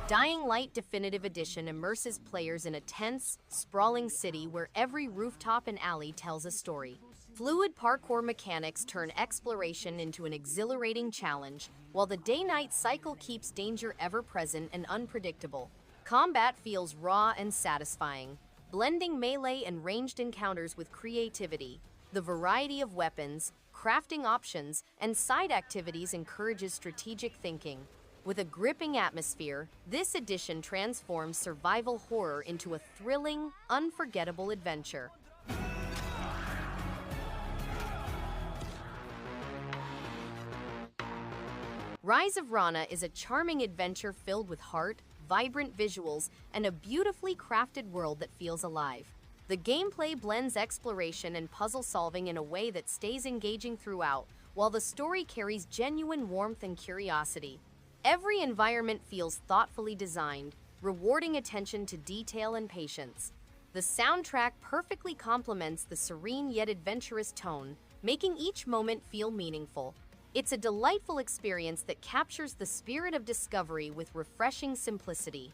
Dying Light Definitive Edition immerses players in a tense, sprawling city where every rooftop and alley tells a story. Fluid parkour mechanics turn exploration into an exhilarating challenge, while the day-night cycle keeps danger ever-present and unpredictable. Combat feels raw and satisfying, blending melee and ranged encounters with creativity. The variety of weapons, crafting options, and side activities encourages strategic thinking. With a gripping atmosphere, this edition transforms survival horror into a thrilling, unforgettable adventure. Rise of Rana is a charming adventure filled with heart, vibrant visuals, and a beautifully crafted world that feels alive. The gameplay blends exploration and puzzle solving in a way that stays engaging throughout, while the story carries genuine warmth and curiosity. Every environment feels thoughtfully designed, rewarding attention to detail and patience. The soundtrack perfectly complements the serene yet adventurous tone, making each moment feel meaningful. It's a delightful experience that captures the spirit of discovery with refreshing simplicity.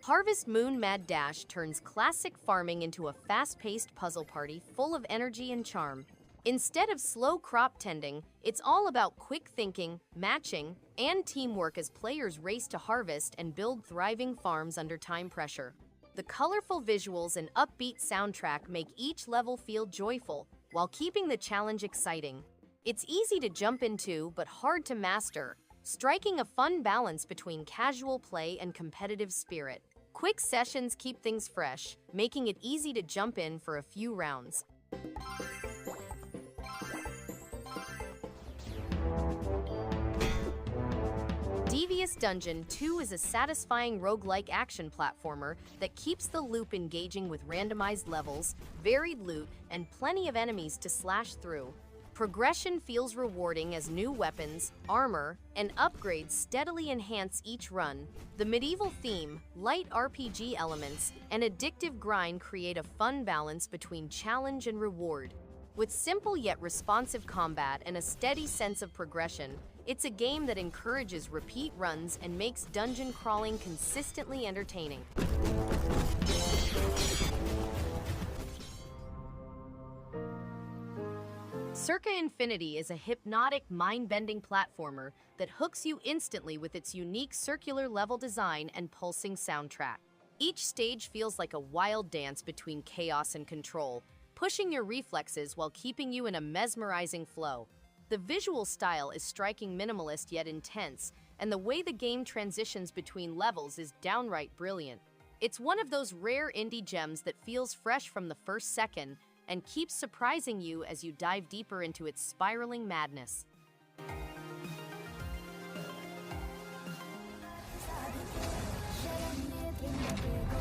Harvest Moon Mad Dash turns classic farming into a fast-paced puzzle party full of energy and charm. Instead of slow crop tending, it's all about quick thinking, matching, and teamwork as players race to harvest and build thriving farms under time pressure. The colorful visuals and upbeat soundtrack make each level feel joyful, while keeping the challenge exciting. It's easy to jump into, but hard to master, striking a fun balance between casual play and competitive spirit. Quick sessions keep things fresh, making it easy to jump in for a few rounds. Devious Dungeon 2 is a satisfying roguelike action platformer that keeps the loop engaging with randomized levels, varied loot, and plenty of enemies to slash through. Progression feels rewarding as new weapons, armor, and upgrades steadily enhance each run. The medieval theme, light RPG elements, and addictive grind create a fun balance between challenge and reward. With simple yet responsive combat and a steady sense of progression, it's a game that encourages repeat runs and makes dungeon crawling consistently entertaining. Circa Infinity is a hypnotic, mind-bending platformer that hooks you instantly with its unique circular level design and pulsing soundtrack. Each stage feels like a wild dance between chaos and control, pushing your reflexes while keeping you in a mesmerizing flow. The visual style is striking, minimalist yet intense, and the way the game transitions between levels is downright brilliant. It's one of those rare indie gems that feels fresh from the first second and keeps surprising you as you dive deeper into its spiraling madness.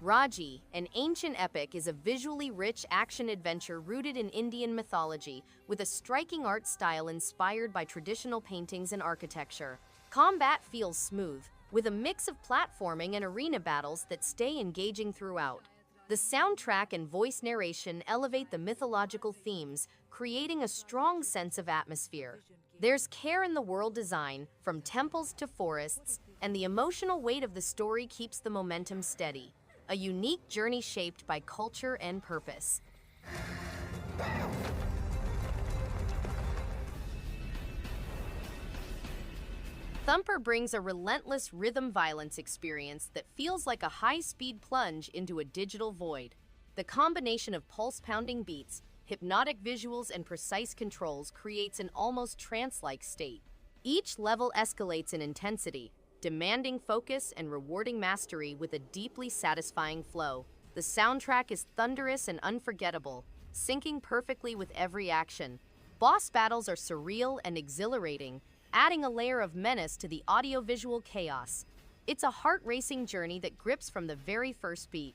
Raji, an ancient epic, is a visually rich action-adventure rooted in Indian mythology, with a striking art style inspired by traditional paintings and architecture. Combat feels smooth, with a mix of platforming and arena battles that stay engaging throughout. The soundtrack and voice narration elevate the mythological themes, creating a strong sense of atmosphere. There's care in the world design, from temples to forests, and the emotional weight of the story keeps the momentum steady. A unique journey shaped by culture and purpose. Thumper brings a relentless rhythm violence experience that feels like a high-speed plunge into a digital void. The combination of pulse-pounding beats, hypnotic visuals, and precise controls creates an almost trance-like state. Each level escalates in intensity, demanding focus and rewarding mastery with a deeply satisfying flow. The soundtrack is thunderous and unforgettable, syncing perfectly with every action. Boss battles are surreal and exhilarating, adding a layer of menace to the audio-visual chaos. It's a heart-racing journey that grips from the very first beat.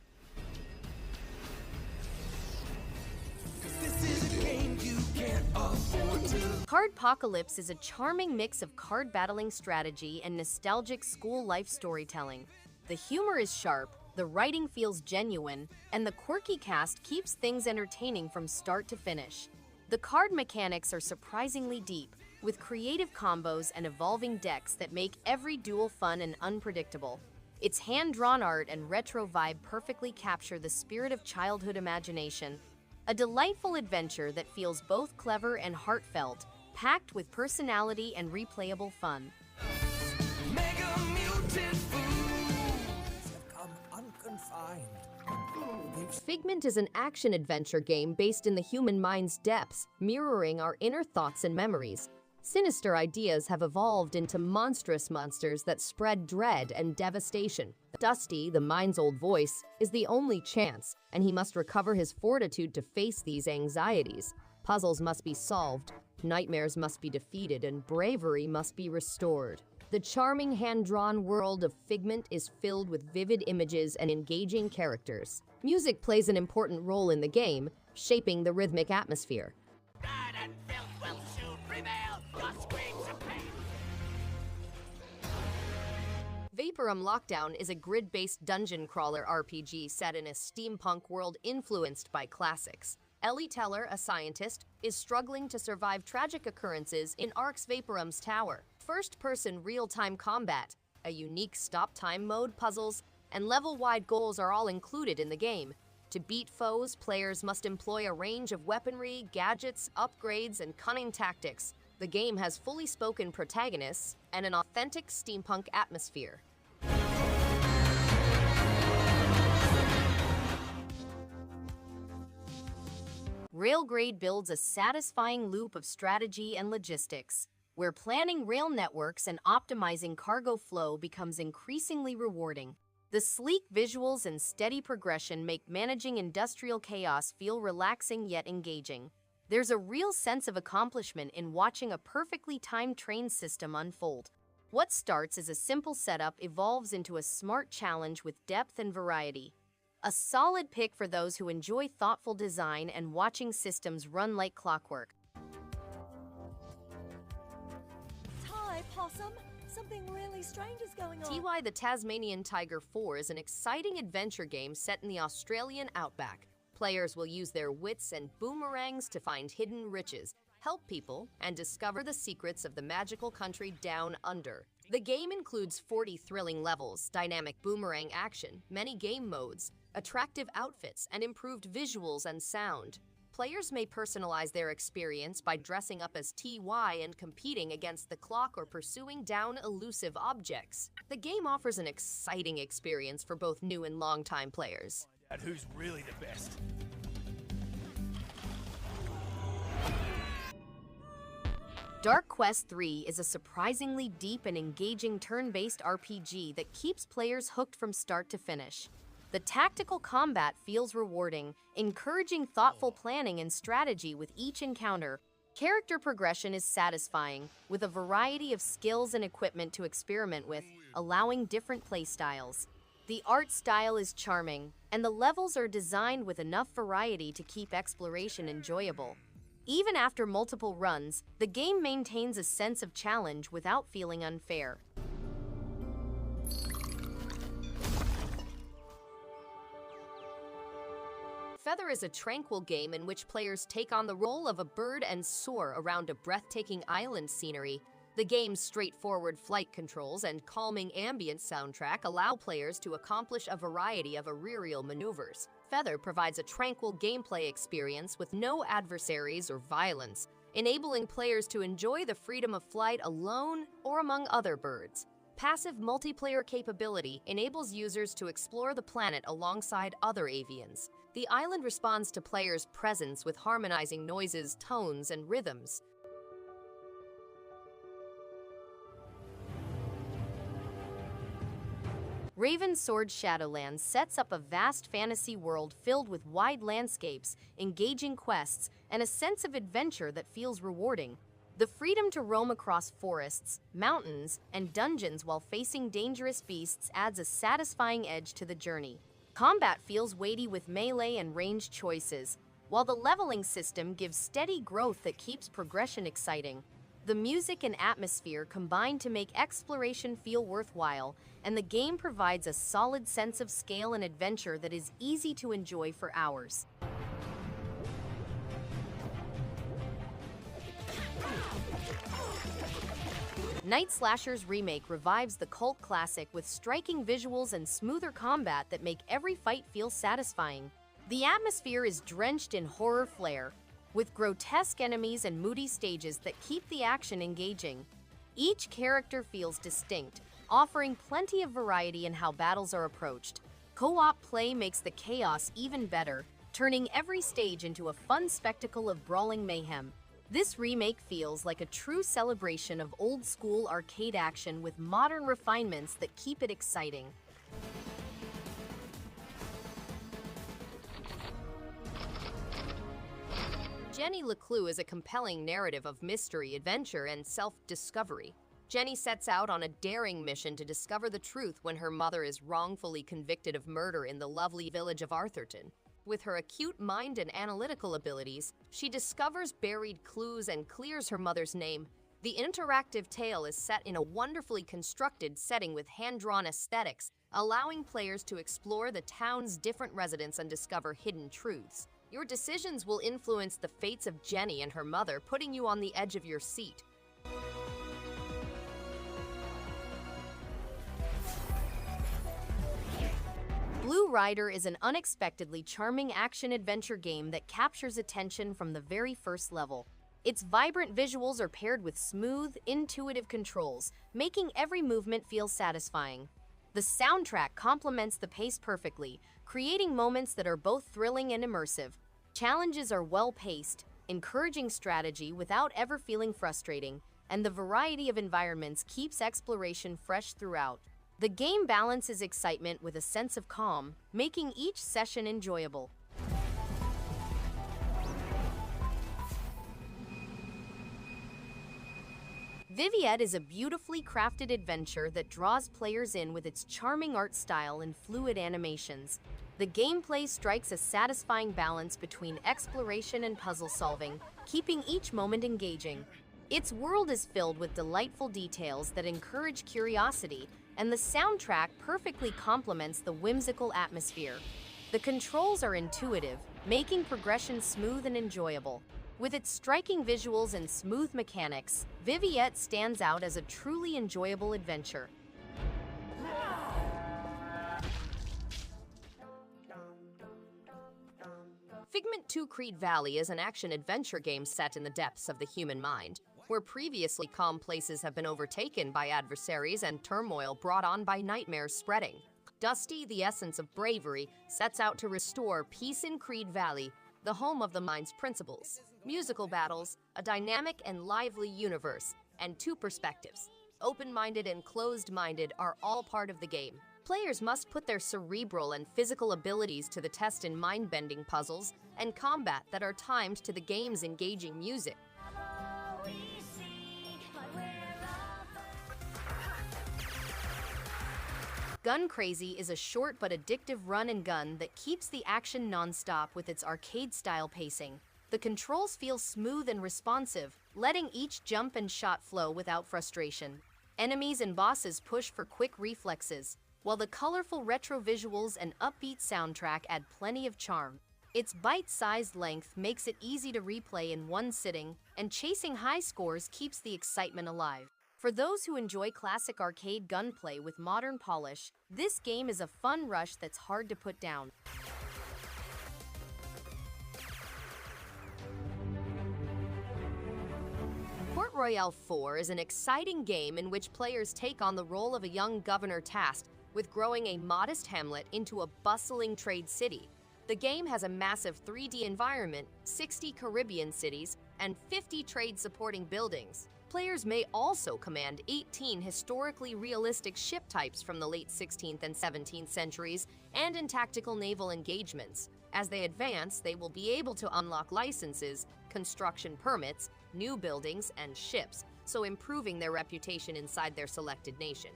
Cardpocalypse is a charming mix of card battling strategy and nostalgic school life storytelling. The humor is sharp, the writing feels genuine, and the quirky cast keeps things entertaining from start to finish. The card mechanics are surprisingly deep, with creative combos and evolving decks that make every duel fun and unpredictable. Its hand-drawn art and retro vibe perfectly capture the spirit of childhood imagination. A delightful adventure that feels both clever and heartfelt, packed with personality and replayable fun. Mega mutant foods have come unconfined. Figment is an action-adventure game based in the human mind's depths, mirroring our inner thoughts and memories. Sinister ideas have evolved into monstrous monsters that spread dread and devastation. Dusty, the mind's old voice, is the only chance, and he must recover his fortitude to face these anxieties. Puzzles must be solved, nightmares must be defeated, and bravery must be restored. The charming hand-drawn world of Figment is filled with vivid images and engaging characters. Music plays an important role in the game, shaping the rhythmic atmosphere. Blood and filth will soon prevail. Your screams of pain. Vaporum Lockdown is a grid-based dungeon crawler RPG set in a steampunk world influenced by classics. Ellie Teller, a scientist, is struggling to survive tragic occurrences in Ark's Vaporum's tower. First-person real-time combat, a unique stop-time mode, puzzles, and level-wide goals are all included in the game. To beat foes, players must employ a range of weaponry, gadgets, upgrades, and cunning tactics. The game has fully spoken protagonists and an authentic steampunk atmosphere. RAILGRADE builds a satisfying loop of strategy and logistics, where planning rail networks and optimizing cargo flow becomes increasingly rewarding. The sleek visuals and steady progression make managing industrial chaos feel relaxing yet engaging. There's a real sense of accomplishment in watching a perfectly timed train system unfold. What starts as a simple setup evolves into a smart challenge with depth and variety. A solid pick for those who enjoy thoughtful design and watching systems run like clockwork. Hi, Possum. Something really strange is going on. TY The Tasmanian Tiger 4 is an exciting adventure game set in the Australian outback. Players will use their wits and boomerangs to find hidden riches, help people, and discover the secrets of the magical country down under. The game includes 40 thrilling levels, dynamic boomerang action, many game modes, attractive outfits, and improved visuals and sound. Players may personalize their experience by dressing up as TY and competing against the clock or pursuing down elusive objects. The game offers an exciting experience for both new and long-time players. And who's really the best? Dark Quest III is a surprisingly deep and engaging turn-based RPG that keeps players hooked from start to finish. The tactical combat feels rewarding, encouraging thoughtful planning and strategy with each encounter. Character progression is satisfying, with a variety of skills and equipment to experiment with, allowing different playstyles. The art style is charming, and the levels are designed with enough variety to keep exploration enjoyable. Even after multiple runs, the game maintains a sense of challenge without feeling unfair. Feather is a tranquil game in which players take on the role of a bird and soar around a breathtaking island scenery. The game's straightforward flight controls and calming ambient soundtrack allow players to accomplish a variety of aerial maneuvers. Feather provides a tranquil gameplay experience with no adversaries or violence, enabling players to enjoy the freedom of flight alone or among other birds. Passive multiplayer capability enables users to explore the planet alongside other avians. The island responds to players' presence with harmonizing noises, tones, and rhythms. Ravensword Shadowlands sets up a vast fantasy world filled with wide landscapes, engaging quests, and a sense of adventure that feels rewarding. The freedom to roam across forests, mountains, and dungeons while facing dangerous beasts adds a satisfying edge to the journey. Combat feels weighty with melee and ranged choices. while the leveling system gives steady growth that keeps progression exciting. The music and atmosphere combine to make exploration feel worthwhile, and the game provides a solid sense of scale and adventure that is easy to enjoy for hours. Night Slasher's Remake revives the cult classic with striking visuals and smoother combat that make every fight feel satisfying. The atmosphere is drenched in horror flair, with grotesque enemies and moody stages that keep the action engaging. Each character feels distinct, offering plenty of variety in how battles are approached. Co-op play makes the chaos even better, turning every stage into a fun spectacle of brawling mayhem. This remake feels like a true celebration of old-school arcade action with modern refinements that keep it exciting. Jenny LeClue is a compelling narrative of mystery, adventure, and self-discovery. Jenny sets out on a daring mission to discover the truth when her mother is wrongfully convicted of murder in the lovely village of Arthurton. With her acute mind and analytical abilities, she discovers buried clues and clears her mother's name. The interactive tale is set in a wonderfully constructed setting with hand-drawn aesthetics, allowing players to explore the town's different residents and discover hidden truths. Your decisions will influence the fates of Jenny and her mother, putting you on the edge of your seat. Blue Rider is an unexpectedly charming action-adventure game that captures attention from the very first level. Its vibrant visuals are paired with smooth, intuitive controls, making every movement feel satisfying. The soundtrack complements the pace perfectly, creating moments that are both thrilling and immersive. Challenges are well-paced, encouraging strategy without ever feeling frustrating, and the variety of environments keeps exploration fresh throughout. The game balances excitement with a sense of calm, making each session enjoyable. Viviette is a beautifully crafted adventure that draws players in with its charming art style and fluid animations. The gameplay strikes a satisfying balance between exploration and puzzle solving, keeping each moment engaging. Its world is filled with delightful details that encourage curiosity, and the soundtrack perfectly complements the whimsical atmosphere. The controls are intuitive, making progression smooth and enjoyable. With its striking visuals and smooth mechanics, Viviette stands out as a truly enjoyable adventure. Figment 2 Creed Valley is an action-adventure game set in the depths of the human mind, where previously calm places have been overtaken by adversaries and turmoil brought on by nightmares spreading. Dusty, the essence of bravery, sets out to restore peace in Creed Valley, the home of the mind's principles. Musical battles, a dynamic and lively universe, and two perspectives, open-minded and closed-minded, are all part of the game. Players must put their cerebral and physical abilities to the test in mind-bending puzzles and combat that are timed to the game's engaging music. Gun Crazy is a short but addictive run and gun that keeps the action non-stop with its arcade-style pacing. The controls feel smooth and responsive, letting each jump and shot flow without frustration. Enemies and bosses push for quick reflexes, while the colorful retro visuals and upbeat soundtrack add plenty of charm. Its bite-sized length makes it easy to replay in one sitting, and chasing high scores keeps the excitement alive. For those who enjoy classic arcade gunplay with modern polish, this game is a fun rush that's hard to put down. Port Royale 4 is an exciting game in which players take on the role of a young governor tasked with growing a modest hamlet into a bustling trade city. The game has a massive 3D environment, 60 Caribbean cities, and 50 trade-supporting buildings. Players may also command 18 historically realistic ship types from the late 16th and 17th centuries and in tactical naval engagements. As they advance, they will be able to unlock licenses, construction permits, new buildings, and ships, so improving their reputation inside their selected nation.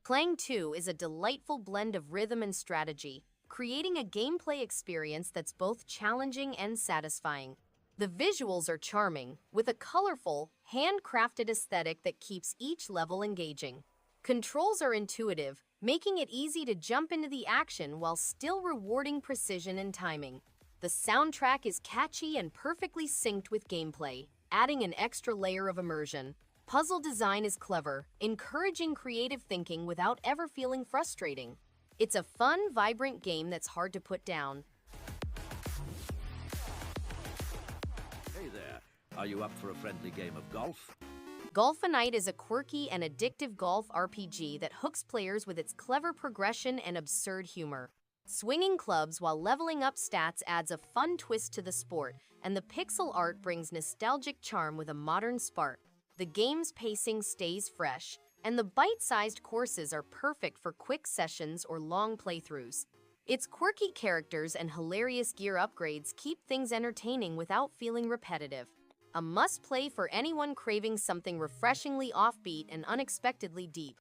Klang 2 is a delightful blend of rhythm and strategy, creating a gameplay experience that's both challenging and satisfying. The visuals are charming, with a colorful, handcrafted aesthetic that keeps each level engaging. Controls are intuitive, making it easy to jump into the action while still rewarding precision and timing. The soundtrack is catchy and perfectly synced with gameplay, adding an extra layer of immersion. Puzzle design is clever, encouraging creative thinking without ever feeling frustrating. It's a fun, vibrant game that's hard to put down. Hey there, are you up for a friendly game of golf? Golfinite is a quirky and addictive golf RPG that hooks players with its clever progression and absurd humor. Swinging clubs while leveling up stats adds a fun twist to the sport, and the pixel art brings nostalgic charm with a modern spark. The game's pacing stays fresh, and the bite-sized courses are perfect for quick sessions or long playthroughs. Its quirky characters and hilarious gear upgrades keep things entertaining without feeling repetitive. A must-play for anyone craving something refreshingly offbeat and unexpectedly deep.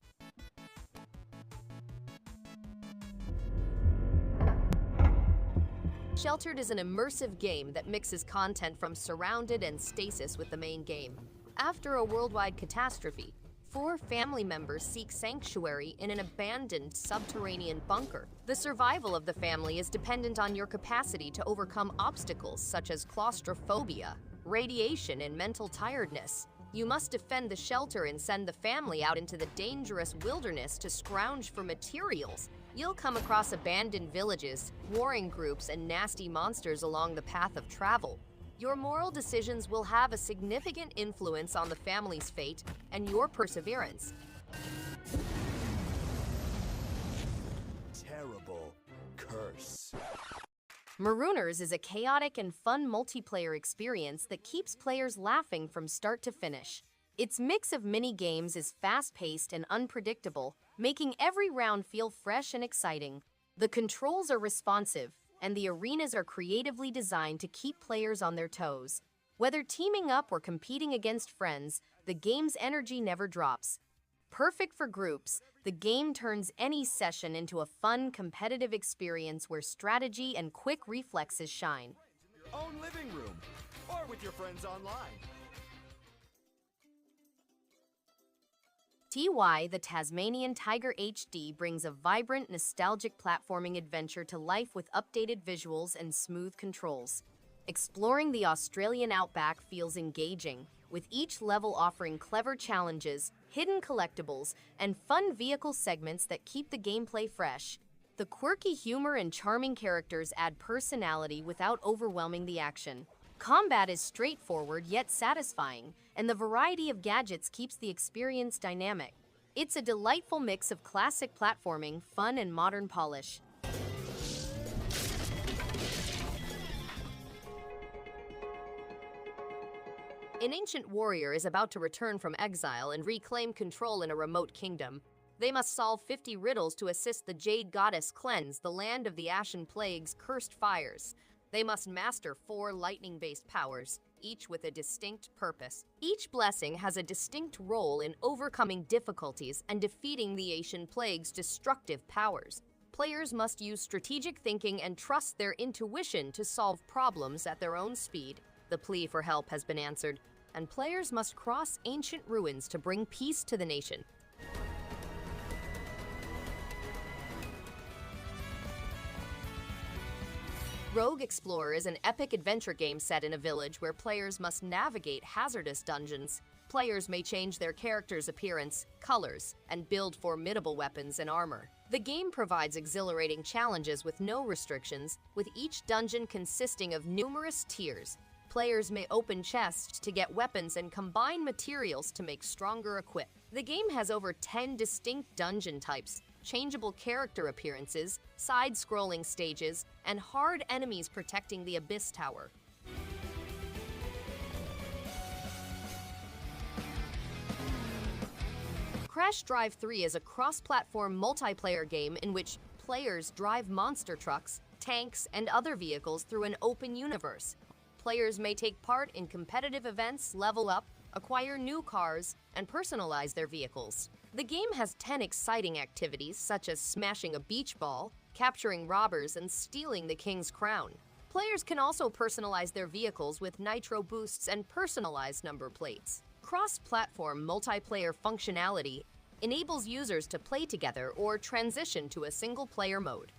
Sheltered is an immersive game that mixes content from Surrounded and Stasis with the main game. After a worldwide catastrophe, 4 family members seek sanctuary in an abandoned subterranean bunker. The survival of the family is dependent on your capacity to overcome obstacles such as claustrophobia, radiation, and mental tiredness. You must defend the shelter and send the family out into the dangerous wilderness to scrounge for materials. You'll come across abandoned villages, warring groups, and nasty monsters along the path of travel. Your moral decisions will have a significant influence on the family's fate and your perseverance. Terrible curse. Marooners is a chaotic and fun multiplayer experience that keeps players laughing from start to finish. Its mix of mini-games is fast-paced and unpredictable, making every round feel fresh and exciting. The controls are responsive, and the arenas are creatively designed to keep players on their toes. Whether teaming up or competing against friends, the game's energy never drops. Perfect for groups, the game turns any session into a fun, competitive experience where strategy and quick reflexes shine. Your own living room, or with your friends online. TY, the Tasmanian Tiger HD brings a vibrant, nostalgic platforming adventure to life with updated visuals and smooth controls. Exploring the Australian outback feels engaging, with each level offering clever challenges, hidden collectibles, and fun vehicle segments that keep the gameplay fresh. The quirky humor and charming characters add personality without overwhelming the action. Combat is straightforward yet satisfying, and the variety of gadgets keeps the experience dynamic. It's a delightful mix of classic platforming, fun, and modern polish. An ancient warrior is about to return from exile and reclaim control in a remote kingdom. They must solve 50 riddles to assist the Jade Goddess cleanse the land of the Ashen Plague's cursed fires. They must master 4 lightning-based powers, each with a distinct purpose. Each blessing has a distinct role in overcoming difficulties and defeating the Ashen Plague's destructive powers. Players must use strategic thinking and trust their intuition to solve problems at their own speed. The plea for help has been answered, and players must cross ancient ruins to bring peace to the nation. Rogue Explorer is an epic adventure game set in a village where players must navigate hazardous dungeons. Players may change their character's appearance, colors, and build formidable weapons and armor. The game provides exhilarating challenges with no restrictions, with each dungeon consisting of numerous tiers. Players may open chests to get weapons and combine materials to make stronger equip. The game has over 10 distinct dungeon types, changeable character appearances, side-scrolling stages, and hard enemies protecting the Abyss Tower. Crash Drive 3 is a cross-platform multiplayer game in which players drive monster trucks, tanks, and other vehicles through an open universe. Players may take part in competitive events, level up, acquire new cars, and personalize their vehicles. The game has 10 exciting activities such as smashing a beach ball, capturing robbers, and stealing the king's crown. Players can also personalize their vehicles with nitro boosts and personalized number plates. Cross-platform multiplayer functionality enables users to play together or transition to a single-player mode.